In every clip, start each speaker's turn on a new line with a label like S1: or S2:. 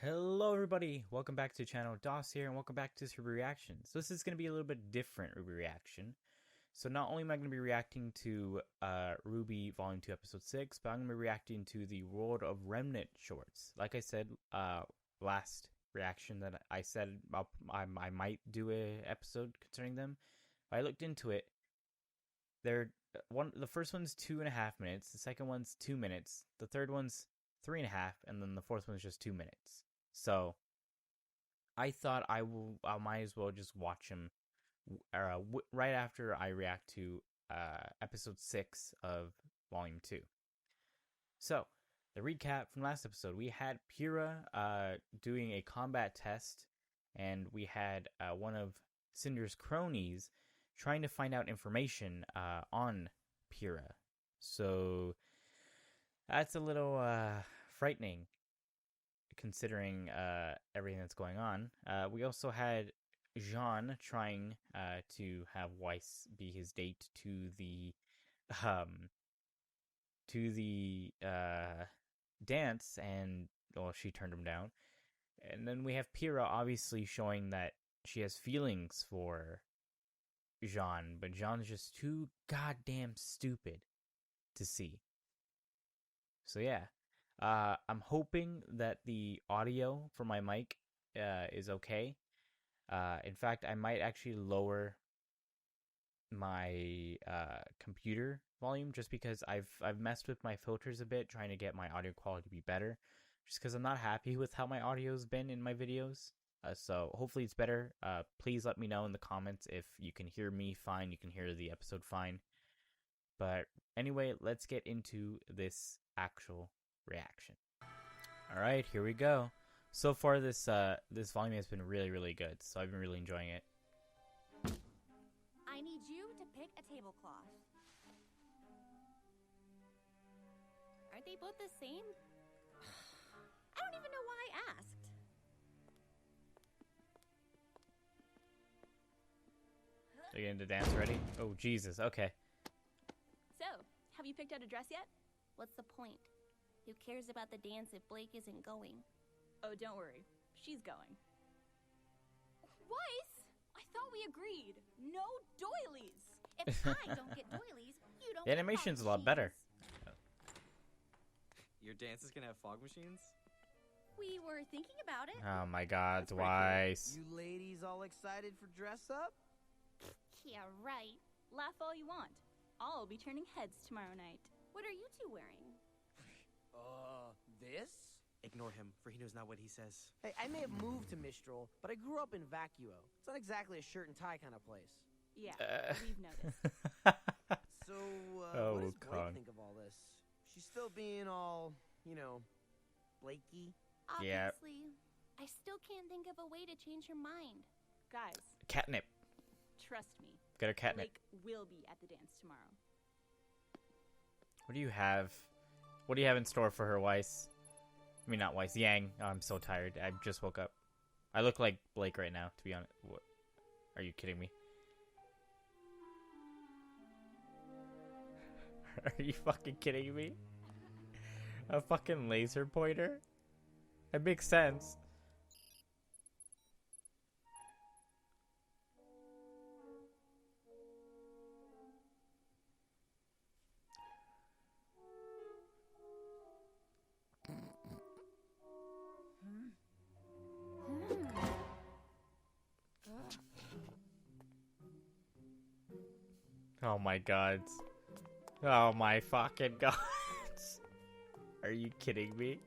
S1: Hello everybody, welcome back to the channel. Doss here, and welcome back to this RWBY reaction. So this is going to be a little bit different RWBY reaction. So not only am I going to be reacting to RWBY Volume 2 Episode 6, but I'm going to be reacting to the World of Remnant shorts. Like I said last reaction that I said I might do a episode concerning them. I looked into it. The first one's 2.5 minutes, the second one's 2 minutes, the third one's 3.5, and then the fourth one's just 2 minutes. So I thought I might as well just watch them right after I react to episode 6 of volume 2. So the recap from last episode, we had Pyrrha doing a combat test, and we had one of Cinder's cronies trying to find out information on Pyrrha. So that's a little frightening, considering everything that's going on. We also had Jean trying to have Weiss be his date to the dance, and she turned him down. And then we have Pyrrha obviously showing that she has feelings for Jean, but Jean's just too goddamn stupid to see. So yeah, I'm hoping that the audio for my mic is okay. In fact, I might actually lower my computer volume just because I've messed with my filters a bit, trying to get my audio quality to be better. Just because I'm not happy with how my audio's been in my videos. So hopefully it's better. Please let me know in the comments if you can hear me fine, you can hear the episode fine. But anyway, let's get into this actual reaction. All right, here we go. So far, this volume has been really good. So I've been really enjoying it.
S2: I need you to pick a tablecloth. Aren't they both the same? I don't even know why I asked.
S1: Are you getting the dance ready? Oh, Jesus, okay.
S2: So, have you picked out a dress yet? What's the point? Who cares about the dance if Blake isn't going?
S3: Oh, don't worry. She's going.
S2: Weiss! I thought we agreed. No doilies! If I don't get doilies, you don't
S1: The animation's a lot better.
S4: Your dance is gonna have fog machines?
S2: We were thinking about it.
S1: Oh my God, Weiss.
S5: You ladies all excited for dress up?
S2: Yeah, right.
S3: Laugh all you want. I'll be turning heads tomorrow night.
S2: What are you two wearing?
S5: This?
S4: Ignore him, for he knows not what he says.
S5: Hey, I may have moved to Mistral, but I grew up in Vacuo. It's not exactly a shirt and tie kind of place.
S3: Yeah, we've noticed.
S5: So,
S1: Oh,
S5: what does
S1: Kong.
S5: Blake think of all this? She's still being all, Blakey?
S1: Yeah.
S2: Obviously, I still can't think of a way to change her mind.
S3: Guys,
S1: Catnip.
S3: trust me.
S1: Get her catnip.
S3: Blake will be at the dance tomorrow.
S1: What do you have? What do you have in store for her, Weiss? I mean, not Weiss, Yang. Oh, I'm so tired. I just woke up. I look like Blake right now, to be honest. What? Are you kidding me? Are you fucking kidding me? A fucking laser pointer? That makes sense. Oh my God. Oh my fucking God. Are you kidding me?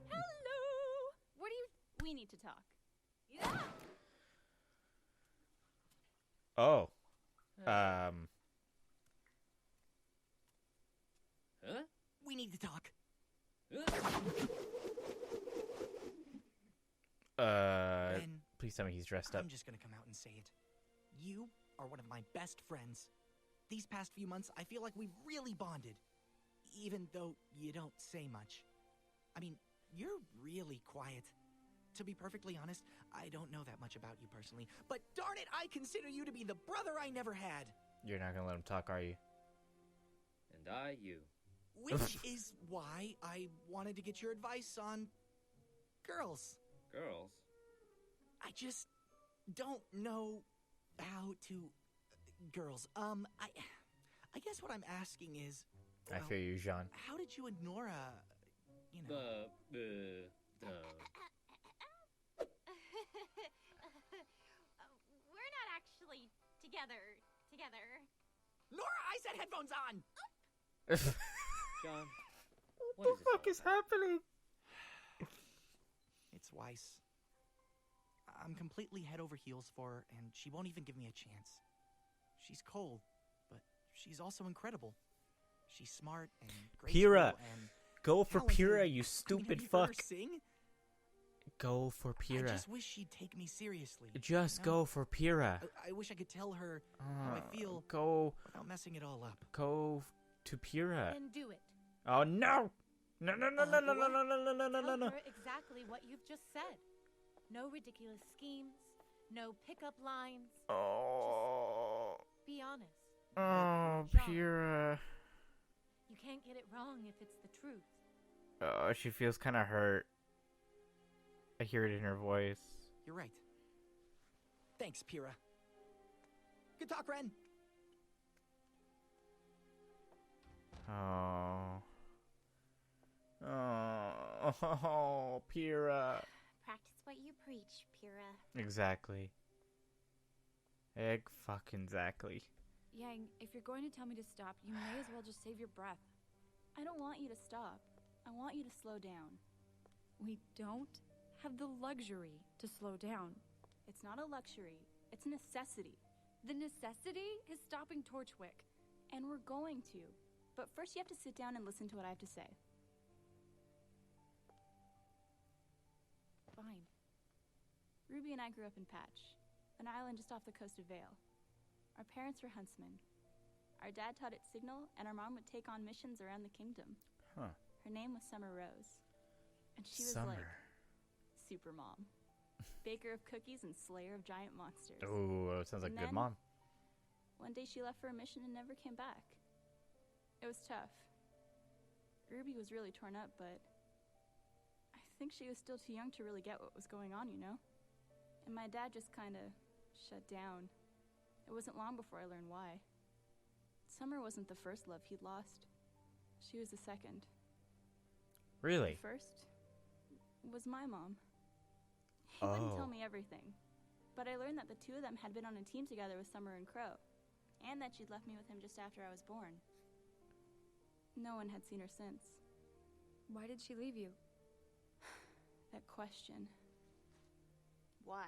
S3: Hello! We need to talk. Yeah!
S1: Oh.
S4: Huh? We need to talk. Ben,
S1: Please tell me he's dressed up.
S4: I'm just gonna come out and say it. You are one of my best friends. These past few months, I feel like we've really bonded. Even though you don't say much. I mean, you're really quiet. To be perfectly honest, I don't know that much about you personally, but darn it, I consider you to be the brother I never had.
S1: You're not gonna let him talk, are you?
S6: And I, you.
S4: Which is why I wanted to get your advice on girls.
S6: Girls?
S4: I just don't know how to... girls. I guess what I'm asking is...
S1: I feel you, Jean.
S4: How did you and Nora, you know...
S3: We're not actually together.
S4: Nora, I said headphones on!
S6: John,
S1: What the fuck is happening?
S4: It's Weiss. I'm completely head over heels for her, and she won't even give me a chance. She's cold, but she's also incredible. She's smart and graceful
S1: Pyrrha!
S4: and
S1: Go for
S4: talented.
S1: Pyrrha, you
S4: I mean,
S1: stupid
S4: have you heard her
S1: fuck.
S4: sing?
S1: Go for
S4: I
S1: Pyrrha.
S4: just wish she'd take me seriously.
S1: Just
S4: you know?
S1: go for Pyrrha.
S4: I wish I could tell her how I feel
S1: Go
S4: without messing it all up.
S1: to Pyrrha.
S7: Then do it.
S1: Oh no! No!
S7: Tell her exactly what you've just said. No ridiculous schemes, no pickup lines.
S1: Oh.
S7: Be honest.
S1: Oh,
S7: Jean,
S1: Pyrrha.
S7: you can't get it wrong if it's the truth.
S1: Oh, she feels kind of hurt. I hear it in her voice.
S4: You're right. Thanks, Pyrrha. Good talk, Ren.
S1: Oh. Oh, Pyrrha.
S2: Practice what you preach, Pyrrha.
S1: Exactly. Exactly.
S3: Yang, if you're going to tell me to stop, you may as well just save your breath. I don't want you to stop. I want you to slow down. We don't have the luxury to slow down. It's not a luxury. It's a necessity. The necessity is stopping Torchwick. And we're going to. But first you have to sit down and listen to what I have to say. Fine. Ruby and I grew up in Patch, an island just off the coast of Vale. Our parents were huntsmen. Our dad taught at Signal, and our mom would take on missions around the kingdom.
S1: Huh.
S3: Her name was Summer Rose. And she was
S1: Summer.
S3: like super mom. Baker of cookies and slayer of giant monsters.
S1: Oh, sounds like
S3: And
S1: a good
S3: then-
S1: mom.
S3: One day she left for a mission and never came back. It was tough. Ruby was really torn up, but I think she was still too young to really get what was going on, you know? And my dad just kind of shut down. It wasn't long before I learned why. Summer wasn't the first love he'd lost. She was the second.
S1: Really?
S3: The first was my mom. He wouldn't tell
S1: Oh.
S3: me everything, but I learned that the two of them had been on a team together with Summer and Crow, and that she'd left me with him just after I was born. No one had seen her since.
S8: Why did she leave you?
S3: That question. Why?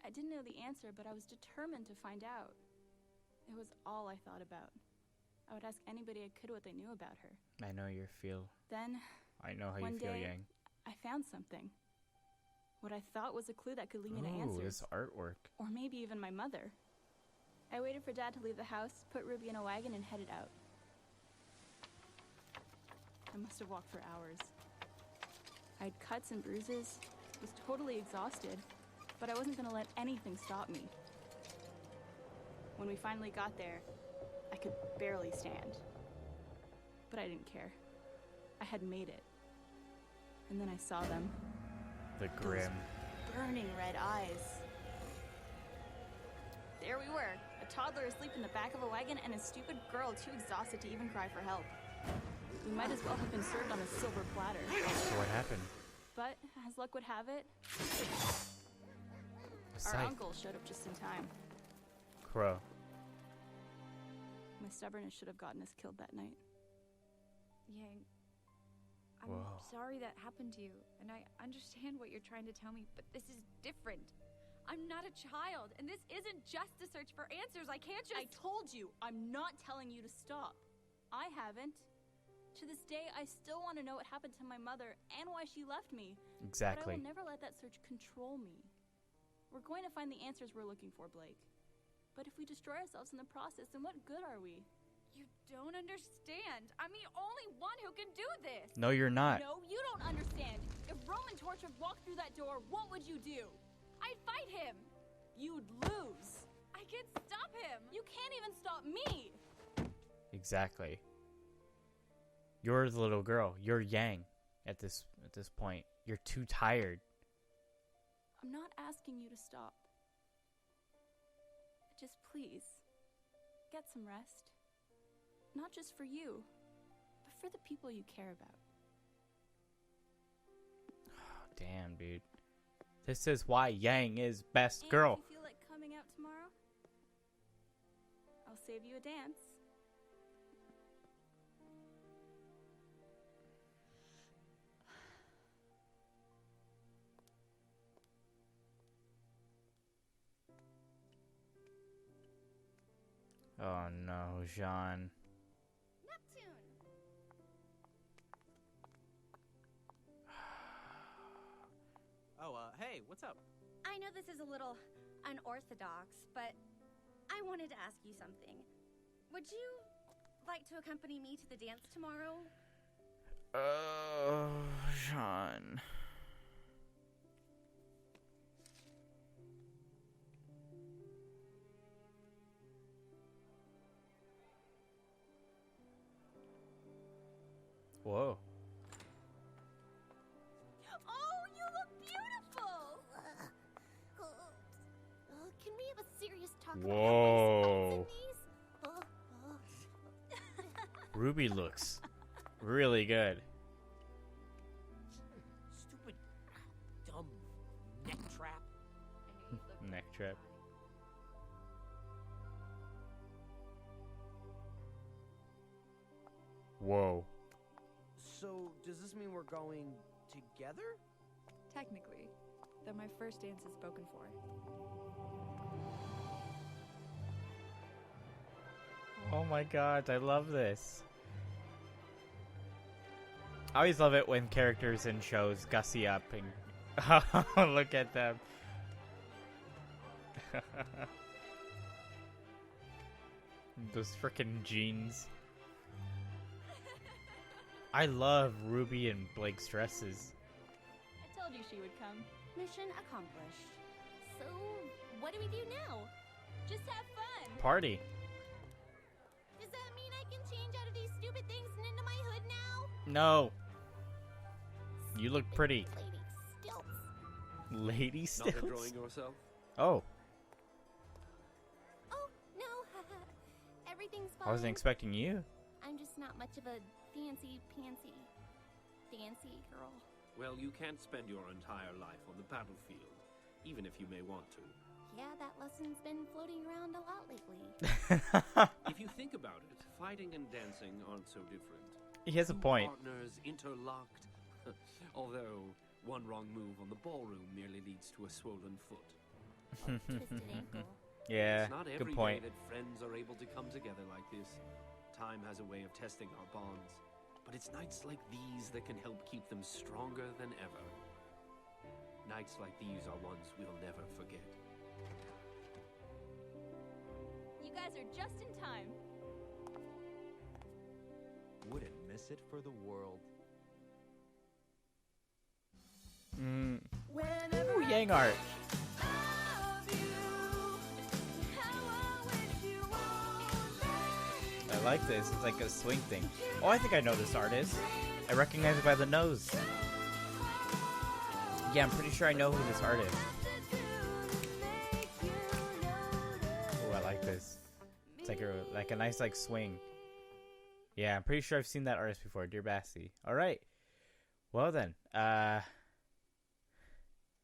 S3: I didn't know the answer, but I was determined to find out. It was all I thought about. I would ask anybody I could what they knew about her.
S1: I know your feel.
S3: Then,
S1: I know how
S3: one
S1: you feel,
S3: day,
S1: Yang.
S3: I found something. What I thought was a clue that could lead me to
S1: Ooh,
S3: answers.
S1: this artwork.
S3: Or maybe even my mother. I waited for Dad to leave the house, put Ruby in a wagon, and headed out. I must have walked for hours. I had cuts and bruises, was totally exhausted, but I wasn't going to let anything stop me. When we finally got there, I could barely stand. But I didn't care. I had made it. And then I saw them.
S1: The grim.
S3: Burning red eyes. There we were, a toddler asleep in the back of a wagon and a stupid girl too exhausted to even cry for help. We might as well have been served on a silver platter.
S1: So what happened?
S3: But, as luck would have it,
S1: A
S3: our
S1: sight.
S3: uncle showed up just in time.
S1: Crow.
S3: My stubbornness should have gotten us killed that night.
S8: Yang, I'm
S1: Whoa.
S8: sorry that happened to you, and I understand what you're trying to tell me, but this is different. I'm not a child, and this isn't just a search for answers. I can't just...
S3: I told you, I'm not telling you to stop. I haven't. To this day, I still want to know what happened to my mother and why she left me. But I
S1: Exactly.
S3: will never let that search control me. We're going to find the answers we're looking for, Blake. But if we destroy ourselves in the process, then what good are we?
S8: You don't understand. I'm the only one who can do this.
S1: No, you're not.
S3: No, you don't understand. If Roman Torchwick walked through that door, what would you do?
S8: I'd fight him.
S3: You'd lose.
S8: I can't stop him.
S3: You can't even stop me.
S1: Exactly. You're the little girl. You're Yang at this point. You're too tired.
S3: I'm not asking you to stop. Just please, get some rest. Not just for you, but for the people you care about.
S1: Oh, damn, dude. This is why Yang is best
S3: And
S1: girl.
S3: if you feel like coming out tomorrow, I'll save you a dance.
S1: Oh no, Jean.
S2: Neptune!
S5: Oh, hey, what's up?
S9: I know this is a little unorthodox, but I wanted to ask you something. Would you like to accompany me to the dance tomorrow?
S1: Oh, Jean. Whoa.
S2: Oh, you look beautiful! Can we have a serious talk about how
S1: Whoa.
S2: waist in these?
S1: Ruby looks really good.
S5: Stupid, dumb neck trap.
S1: Neck trap. Whoa.
S5: So, does this mean we're going together?
S8: Technically, though my first dance is spoken for.
S1: Oh my god, I love this. I always love it when characters in shows gussy up and look at them. Those frickin' jeans. I love Ruby and Blake's dresses.
S3: I told you she would come.
S2: Mission accomplished. So, what do we do now?
S3: Just have fun.
S1: Party.
S2: Does that mean I can change out of these stupid things and into my hood now?
S1: No. You look pretty.
S2: Lady stilts.
S1: Lady
S6: Not
S1: stills?
S6: enjoying yourself?
S1: Oh,
S2: Oh, no. Everything's fine.
S1: I wasn't expecting you.
S2: I'm just not much of a fancy girl.
S6: Well, you can't spend your entire life on the battlefield, even if you may want to.
S2: Yeah, that lesson's been floating around a lot lately.
S6: If you think about it, fighting and dancing aren't so different.
S1: He has a
S6: Two
S1: point.
S6: Partners interlocked. Although, one wrong move on the ballroom merely leads to a swollen foot.
S2: Twisted ankle.
S1: Yeah,
S6: It's not
S1: good
S6: every
S1: point.
S6: day that friends are able to come together like this. Time has a way of testing our bonds. But it's nights like these that can help keep them stronger than ever. Nights like these are ones we'll never forget.
S3: You guys are just in time.
S10: Wouldn't miss it for the world.
S1: Ooh, Yang art. I like this. It's like a swing thing. Oh, I think I know this artist. I recognize it by the nose. Yeah, I'm pretty sure I know who this artist is. Oh, I like this. It's like a nice like swing. Yeah, I'm pretty sure I've seen that artist before, Dear Bassie. All right. Well then,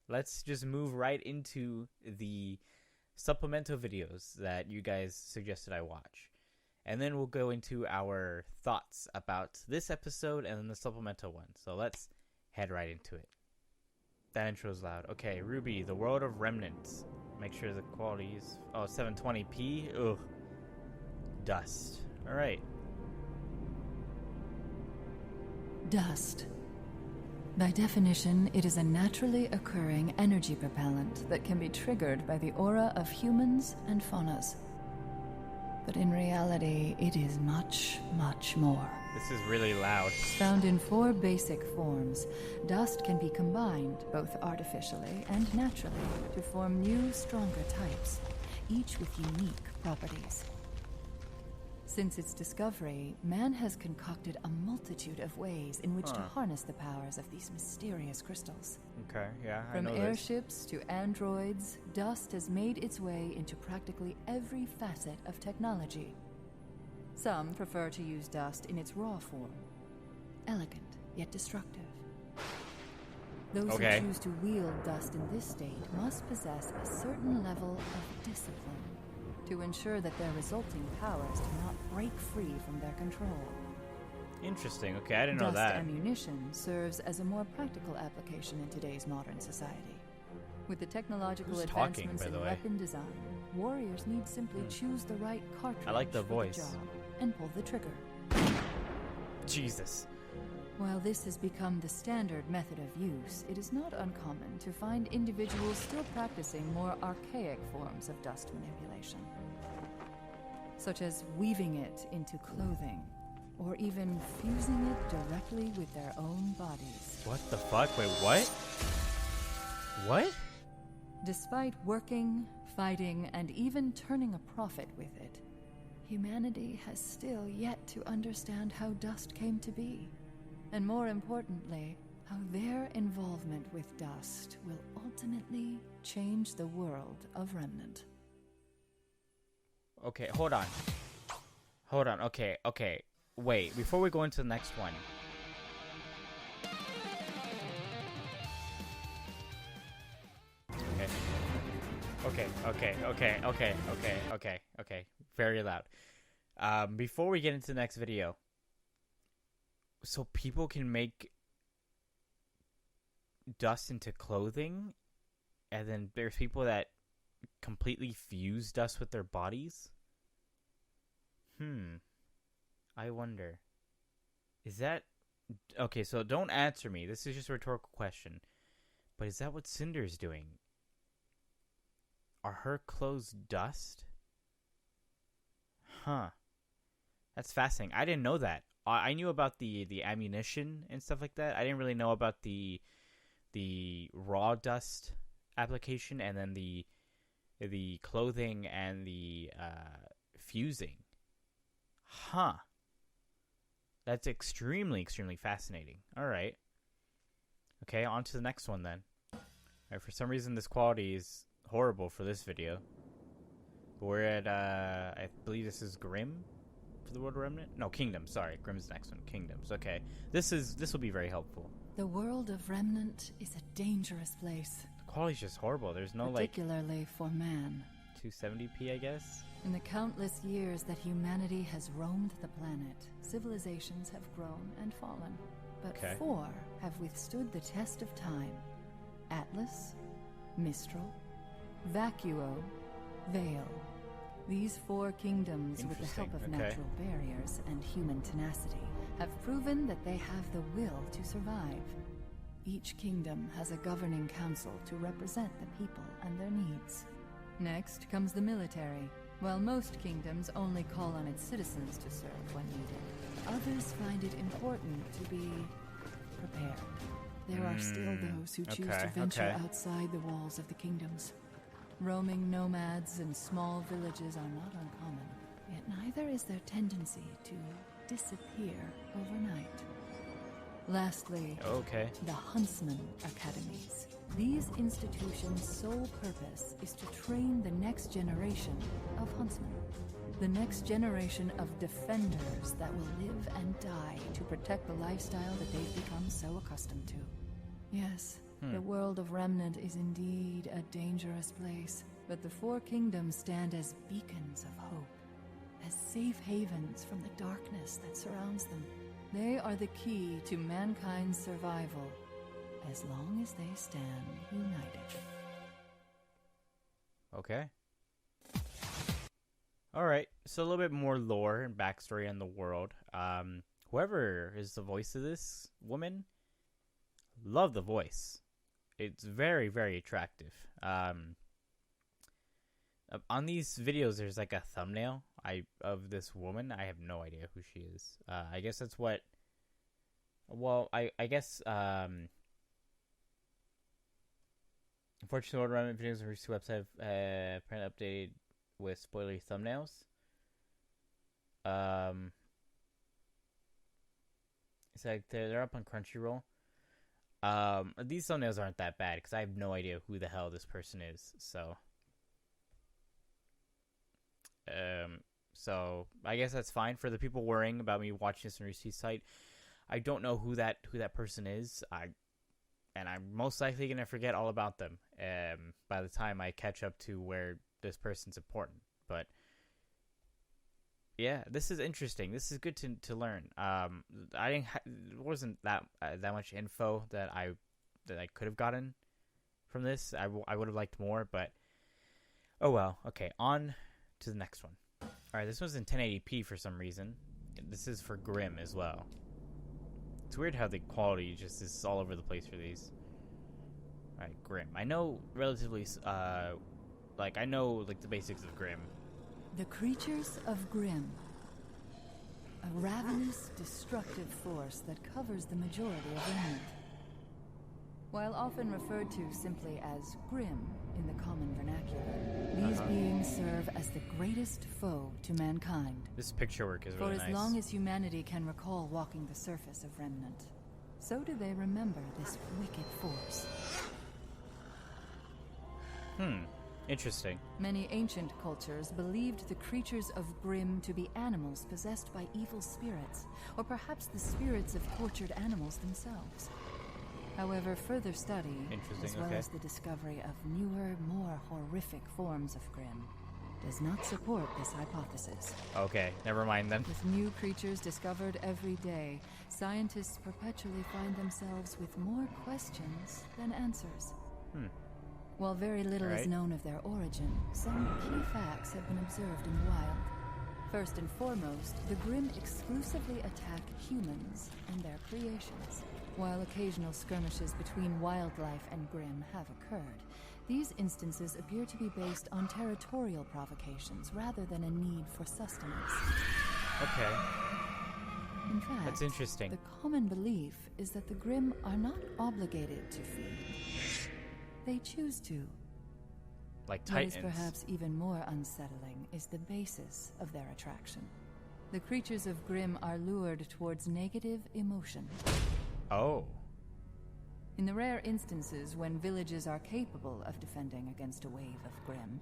S1: let's just move right into the supplemental videos that you guys suggested I watch. And then we'll go into our thoughts about this episode and then the supplemental one. So let's head right into it. That intro is loud. Okay, RWBY, the world of Remnant. Make sure the quality is 720p. Ugh. Dust. All right.
S11: Dust. By definition, it is a naturally occurring energy propellant that can be triggered by the aura of humans and faunas. But in reality, it is much, much more.
S1: This is really loud.
S11: Found in 4 basic forms, dust can be combined, both artificially and naturally, to form new, stronger types, each with unique properties. Since its discovery, man has concocted a multitude of ways in which to harness the powers of these mysterious crystals.
S1: Okay, yeah, I
S11: From
S1: know this.
S11: airships to androids, dust has made its way into practically every facet of technology. Some prefer to use dust in its raw form, elegant yet destructive. Those who choose to wield dust in this state must possess a certain level of discipline to ensure that their resulting powers do not break free from their control.
S1: Interesting. Okay, I didn't know
S11: Dust
S1: that.
S11: ammunition serves as a more practical application in today's modern society. With the technological
S1: Who's talking,
S11: advancements
S1: by the
S11: in
S1: way?
S11: weapon design, warriors need simply choose the right cartridge
S1: I like the
S11: for
S1: voice.
S11: the job and pull the trigger.
S1: Jesus.
S11: While this has become the standard method of use, it is not uncommon to find individuals still practicing more archaic forms of dust manipulation, such as weaving it into clothing, or even fusing it directly with their own bodies.
S1: What the fuck? Wait, what? What?
S11: Despite working, fighting, and even turning a profit with it, humanity has still yet to understand how dust came to be. And more importantly, how their involvement with dust will ultimately change the world of Remnant.
S1: Okay, hold on. Hold on. Okay. Wait, before we go into the next one. Okay. Very loud. Before we get into the next video, so people can make dust into clothing, and then there's people that completely fuse dust with their bodies? I wonder. Is that... Okay, so don't answer me. This is just a rhetorical question. But is that what Cinder's doing? Are her clothes dust? Huh. That's fascinating. I didn't know that. I knew about the ammunition and stuff like that. I didn't really know about the raw dust application and then the clothing and the fusing. Huh. That's extremely fascinating. All right. Okay, on to the next one then. All right, for some reason this quality is horrible for this video. But we're at I believe this is Grimm for the World of Remnant? No, Kingdom. Sorry, Grimm's the next one. Kingdoms. Okay. This will be very helpful.
S11: The world of Remnant is a dangerous place.
S1: The quality's just horrible. There's no
S11: particularly for man.
S1: 270p, I guess.
S11: In the countless years that humanity has roamed the planet, civilizations have grown and fallen. But 4 have withstood the test of time. Atlas, Mistral, Vacuo, Vale. These 4 kingdoms, with the help of natural barriers and human tenacity, have proven that they have the will to survive. Each kingdom has a governing council to represent the people and their needs. Next comes the military. While most kingdoms only call on its citizens to serve when needed, others find it important to be prepared. There are still those who choose to venture outside the walls of the kingdoms. Roaming nomads and small villages are not uncommon, yet neither is their tendency to disappear overnight. Lastly, the Huntsman Academies. These institutions' sole purpose is to train the next generation of huntsmen. The next generation of defenders that will live and die to protect the lifestyle that they've become so accustomed to. Yes, the world of Remnant is indeed a dangerous place, but the 4 kingdoms stand as beacons of hope, as safe havens from the darkness that surrounds them. They are the key to mankind's survival, as long as they stand united.
S1: Okay. Alright, so a little bit more lore and backstory on the world. Whoever is the voice of this woman, love the voice. It's very, very attractive. On these videos, there's like a thumbnail of this woman. I have no idea who she is. I guess that's what... Well, I guess... Unfortunately, World Remnant videos on Reese's website have apparently updated with spoilery thumbnails. It's like they're up on Crunchyroll. These thumbnails aren't that bad because I have no idea who the hell this person is. So I guess that's fine for the people worrying about me watching this on Receipt's site. I don't know who that person is. And I'm most likely gonna forget all about them by the time I catch up to where this person's important. But yeah, this is interesting. This is good to learn. It wasn't that much info that I could have gotten from this. I would have liked more, but oh well. Okay, on to the next one. All right, this one's in 1080p for some reason. This is for Grimm as well. It's weird how the quality just is all over the place for these. All right, Grimm. I know relatively, I know the basics of Grimm.
S11: The creatures of Grimm. A ravenous, destructive force that covers the majority of Remnant. While often referred to simply as Grimm in the common vernacular, these beings serve as the greatest foe to mankind.
S1: This picture work is really nice.
S11: For as long as humanity can recall walking the surface of Remnant, so do they remember this wicked force.
S1: Interesting.
S11: Many ancient cultures believed the creatures of Grimm to be animals possessed by evil spirits, or perhaps the spirits of tortured animals themselves. However, further study, as well as the discovery of newer, more horrific forms of Grimm, does not support this hypothesis.
S1: Okay, never mind then.
S11: With new creatures discovered every day, scientists perpetually find themselves with more questions than answers. While very little is known of their origin, some key facts have been observed in the wild. First and foremost, the Grimm exclusively attack humans and their creations. While occasional skirmishes between wildlife and Grimm have occurred, these instances appear to be based on territorial provocations rather than a need for sustenance.
S1: Okay.
S11: In fact,
S1: that's interesting.
S11: The common belief is that the Grimm are not obligated to feed. They choose to.
S1: Like Titans.
S11: What is perhaps even more unsettling is the basis of their attraction. The creatures of Grimm are lured towards negative emotion.
S1: Oh.
S11: In the rare instances when villages are capable of defending against a wave of Grimm,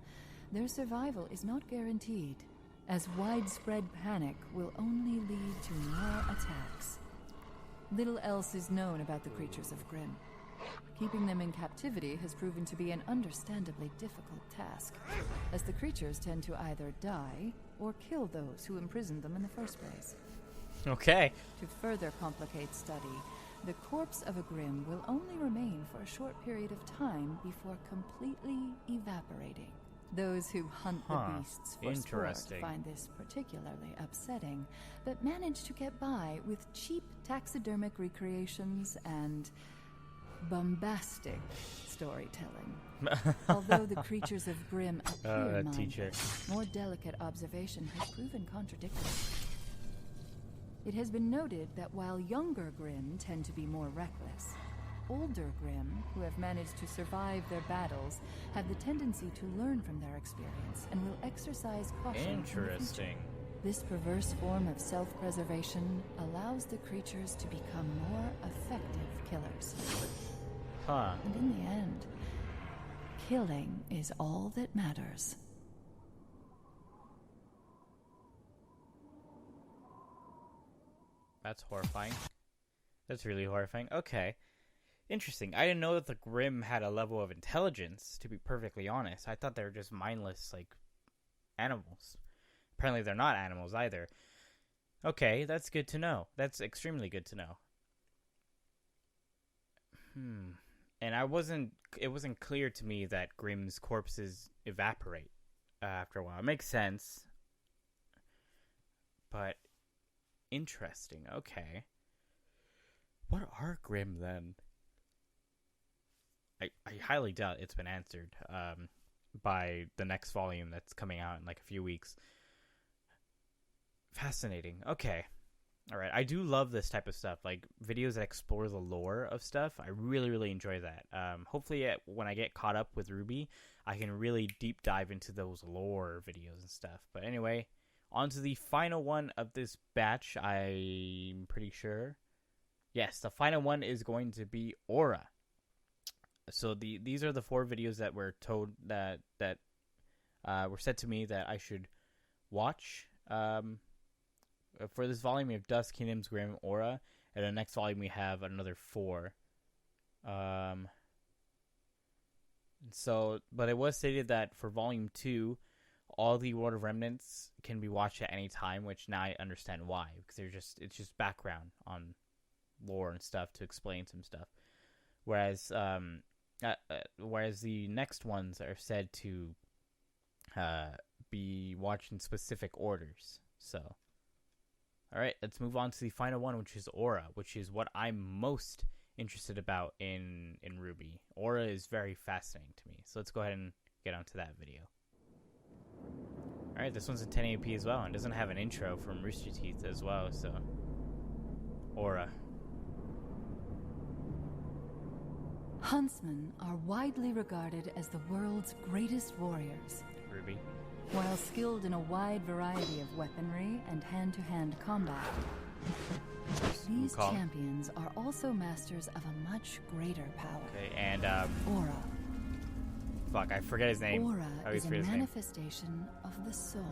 S11: their survival is not guaranteed, as widespread panic will only lead to more attacks. Little else is known about the creatures of Grimm. Keeping them in captivity has proven to be an understandably difficult task, as the creatures tend to either die or kill those who imprisoned them in the first place.
S1: Okay.
S11: To further complicate study, the corpse of a Grimm will only remain for a short period of time before completely evaporating. Those who hunt the beasts for sport find this particularly upsetting, but manage to get by with cheap taxidermic recreations and bombastic storytelling. Although the creatures of Grimm appear mindless, more delicate observation has proven contradictory. It has been noted that while younger Grimm tend to be more reckless, older Grimm, who have managed to survive their battles, have the tendency to learn from their experience and will exercise caution.
S1: Interesting.
S11: This perverse form of self-preservation allows the creatures to become more effective killers. And in the end, killing is all that matters.
S1: That's horrifying. That's really horrifying. Okay. Interesting. I didn't know that the Grimm had a level of intelligence, to be perfectly honest. I thought they were just mindless, animals. Apparently they're not animals either. Okay, that's good to know. That's extremely good to know. And it wasn't clear to me that Grimm's corpses evaporate after a while. It makes sense. But interesting. Okay. What are Grimm then? I highly doubt it's been answered by the next volume that's coming out in a few weeks. Fascinating. Okay. All right. I do love this type of stuff, videos that explore the lore of stuff. I really, really enjoy that. Hopefully, when I get caught up with RWBY, I can really deep dive into those lore videos and stuff. But anyway, On to the final one of this batch, I'm pretty sure. Yes, the final one is going to be Aura. So these are the 4 videos that were told that were said to me that I should watch. For this volume, we have Dust, Kingdoms, Grim, Aura, and the next volume we have another 4. But it was stated that for volume 2, all the World of Remnants can be watched at any time, which now I understand why, because it's just background on lore and stuff to explain some stuff. Whereas the next ones are said to be watched in specific orders. So, all right, let's move on to the final one, which is Aura, which is what I'm most interested about in RWBY. Aura is very fascinating to me. So let's go ahead and get onto that video. All right, this one's in 1080p as well, and doesn't have an intro from Rooster Teeth as well. So, Aura.
S11: Huntsmen are widely regarded as the world's greatest warriors.
S1: RWBY.
S11: While skilled in a wide variety of weaponry and hand-to-hand combat, these champions are also masters of a much greater power.
S1: Okay, and
S11: Aura.
S1: Fuck, I forget his name.
S11: Aura is a manifestation of the soul.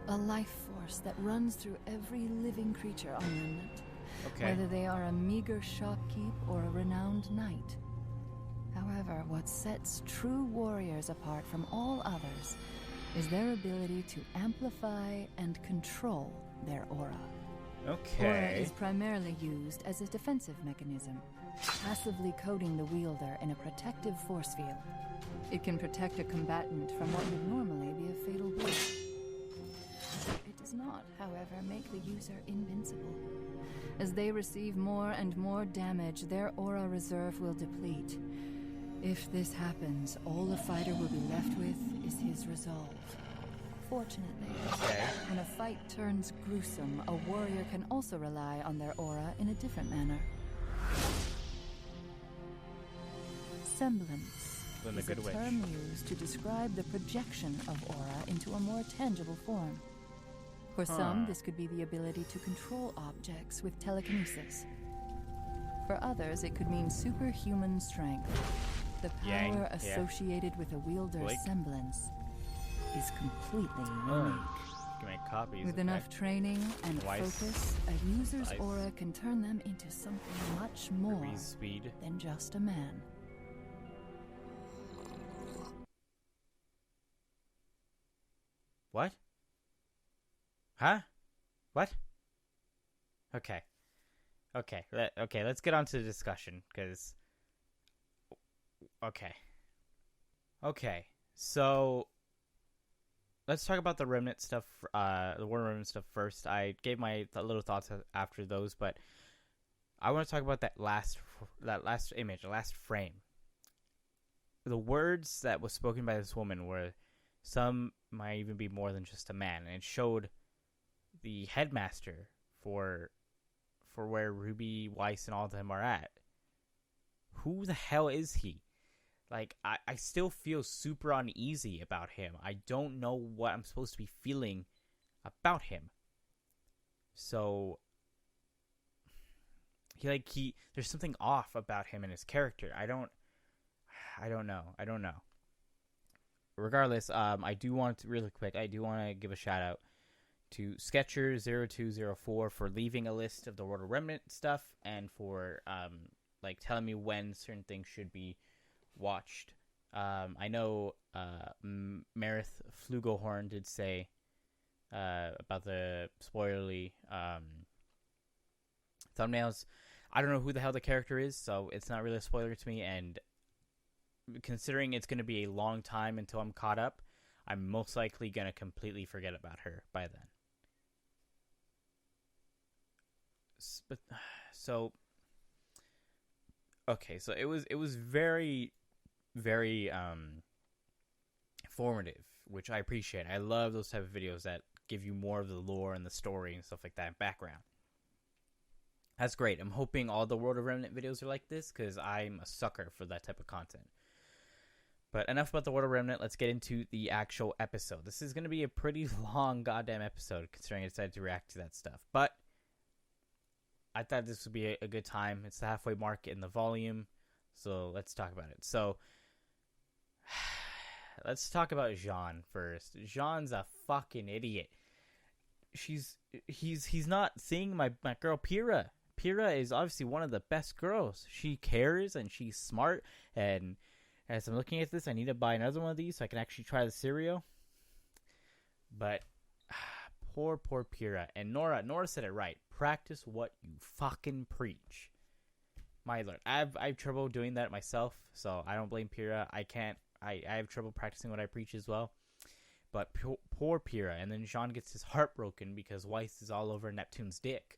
S11: A life force that runs through every living creature on Remnant.
S1: Okay.
S11: Whether they are a meager shopkeep or a renowned knight. However, what sets true warriors apart from all others is their ability to amplify and control their aura.
S1: Okay.
S11: Aura is primarily used as a defensive mechanism, passively coating the wielder in a protective force field. It can protect a combatant from what would normally be a fatal blow. It does not, however, make the user invincible. As they receive more and more damage, their aura reserve will deplete. If this happens, all a fighter will be left with is his resolve. Fortunately, when a fight turns gruesome, a warrior can also rely on their aura in a different manner. Semblance is a term used to describe the projection of aura into a more tangible form. For some, this could be the ability to control objects with telekinesis. For others, it could mean superhuman strength. The power associated with a wielder's semblance is completely unique.
S1: You can make copies.
S11: With enough training and focus, a user's aura can turn them into something much more than just a man.
S1: What? Huh? What? Okay. Okay, let's get on to the discussion, because... Okay, so... Let's talk about the Remnant stuff, the War Remnant stuff first. I gave my little thoughts after those, but... I want to talk about that last image, the last frame. The words that was spoken by this woman were... Some might even be more than just a man, and it showed the headmaster for where RWBY, Weiss, and all of them are at. Who the hell is he? Like, I still feel super uneasy about him. I don't know what I'm supposed to be feeling about him. So, there's something off about him and his character. I don't know. Regardless, I do want to give a shout out to Sketcher0204 for leaving a list of the World of Remnant stuff and for telling me when certain things should be watched. I know Marith Flugelhorn did say about the spoilerly thumbnails. I don't know who the hell the character is, so it's not really a spoiler to me, and considering it's going to be a long time until I'm caught up, I'm most likely going to completely forget about her by then. So it was very, very informative, which I appreciate. I love those type of videos that give you more of the lore and the story and stuff like that in background. That's great. I'm hoping all the World of Remnant videos are like this, because I'm a sucker for that type of content. But enough about the World of Remnant. Let's get into the actual episode. This is going to be a pretty long goddamn episode, considering I decided to react to that stuff. But I thought this would be a good time. It's the halfway mark in the volume, so let's talk about it. So, let's talk about Jean first. Jean's a fucking idiot. He's not seeing my girl Pyrrha. Pyrrha is obviously one of the best girls. She cares and she's smart, and as I'm looking at this, I need to buy another one of these so I can actually try the cereal. But poor Pyrrha. And Nora said it right. Practice what you fucking preach. My lord, I have trouble doing that myself, so I don't blame Pyrrha. I have trouble practicing what I preach as well. But poor Pyrrha. And then Jean gets his heart broken because Weiss is all over Neptune's dick.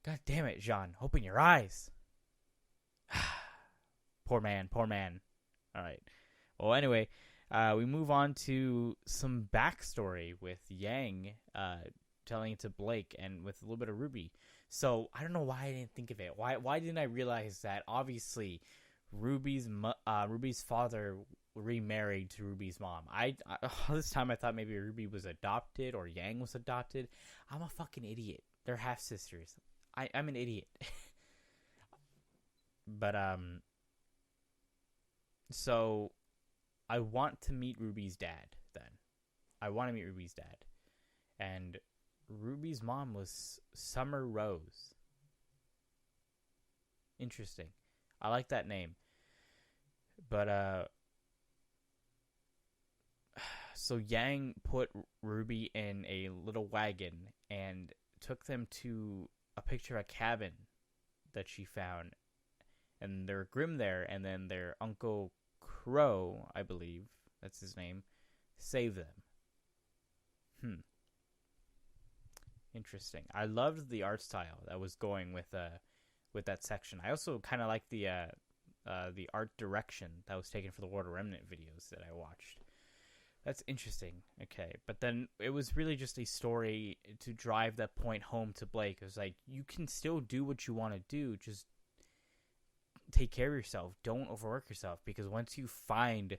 S1: God damn it, Jean. Open your eyes. Poor man. All right. Well, anyway, we move on to some backstory with Yang telling it to Blake and with a little bit of RWBY. So I don't know why I didn't think of it. Why didn't I realize that? Obviously, RWBY's father remarried to RWBY's mom. All this time I thought maybe RWBY was adopted or Yang was adopted. I'm a fucking idiot. They're half sisters. I'm an idiot. But so I want to meet RWBY's dad then. I want to meet RWBY's dad. And RWBY's mom was Summer Rose. Interesting. I like that name. But so Yang put RWBY in a little wagon and took them to a picture of a cabin that she found. And their Grimm there, and then their Uncle Crow, I believe, that's his name, saved them. Interesting. I loved the art style that was going with that section. I also kind of liked the art direction that was taken for the World of Remnant videos that I watched. That's interesting. Okay, but then it was really just a story to drive that point home to Blake. It was like, you can still do what you want to do, just take care of yourself. Don't overwork yourself, because once you find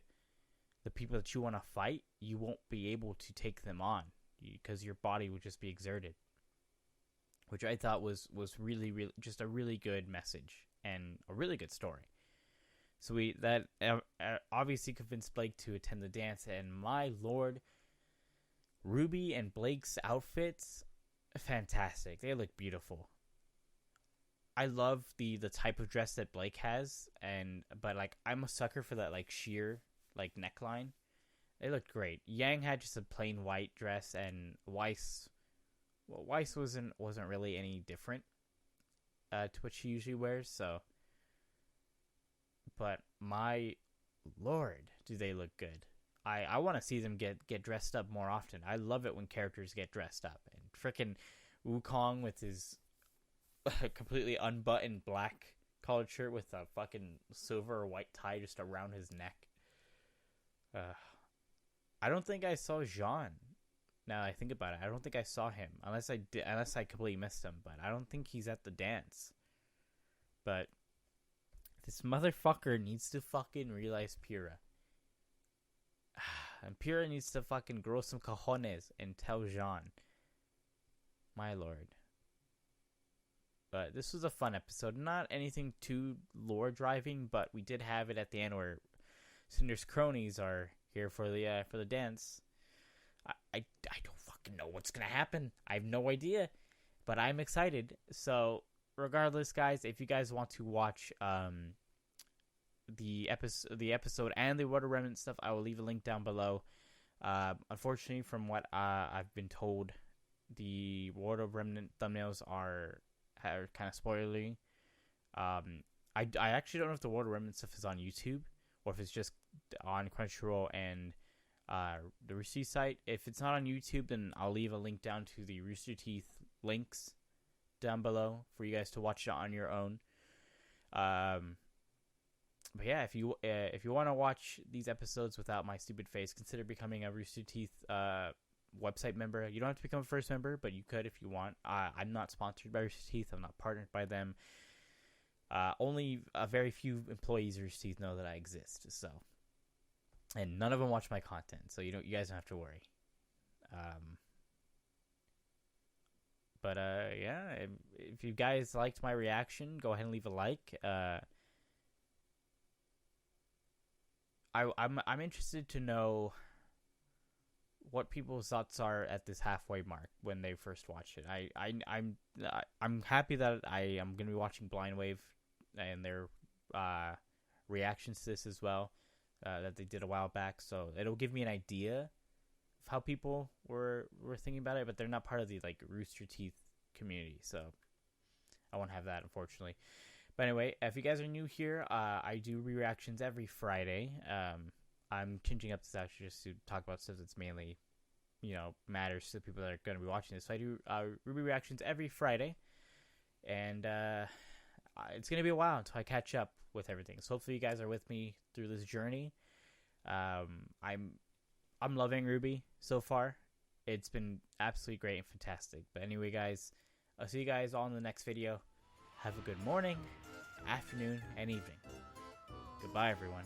S1: the people that you want to fight, you won't be able to take them on because your body would just be exerted. Which I thought was really, really just a really good message and a really good story. So that obviously convinced Blake to attend the dance, and my lord, RWBY and Blake's outfits, fantastic. They look beautiful. I love the type of dress that Blake has, but like I'm a sucker for that like sheer like neckline. They looked great. Yang had just a plain white dress, and Weiss wasn't really any different to what she usually wears. So, but my lord, do they look good? I want to see them get dressed up more often. I love it when characters get dressed up. And frickin' Wukong with his completely unbuttoned black collared shirt with a fucking silver or white tie just around his neck. I don't think I saw Jean. Now I think about it, I don't think I saw him unless I completely missed him. But I don't think he's at the dance. But this motherfucker needs to fucking realize Pyrrha. And Pyrrha needs to fucking grow some cojones and tell Jean. My lord. But this was a fun episode. Not anything too lore driving, but we did have it at the end where Cinder's cronies are here for the dance. I don't fucking know what's gonna happen. I have no idea, but I'm excited. So regardless, guys, if you guys want to watch the episode and the World of Remnant stuff, I will leave a link down below. Unfortunately, from what I've been told, the World of Remnant thumbnails are kind of spoilery. I actually don't know if the World of Remnant stuff is on YouTube or if it's just on Crunchyroll and the Rooster Teeth site. If it's not on YouTube, then I'll leave a link down to the Rooster Teeth links down below for you guys to watch it on your own. But yeah, if you want to watch these episodes without my stupid face, consider becoming a Rooster Teeth website member. You don't have to become a first member, but you could if you want. I'm not sponsored by Rooster Teeth. I'm not partnered by them. Only a very few employees of Rooster Teeth know that I exist. So and none of them watch my content, so you guys don't have to worry. But yeah, if you guys liked my reaction, go ahead and leave a like. I'm interested to know what people's thoughts are at this halfway mark when they first watch it. I'm happy that I am going to be watching Blind Wave and their reactions to this as well, that they did a while back. So it'll give me an idea of how people were thinking about it, but they're not part of the like Rooster Teeth community, so I won't have that, unfortunately. But anyway, if you guys are new here, I do reactions every Friday. I'm changing up this actually just to talk about stuff that's mainly, matters to the people that are going to be watching this. So I do RWBY reactions every Friday, and it's going to be a while until I catch up with everything. So hopefully you guys are with me through this journey. I'm loving RWBY so far. It's been absolutely great and fantastic. But anyway, guys, I'll see you guys all in the next video. Have a good morning, afternoon, and evening. Goodbye, everyone.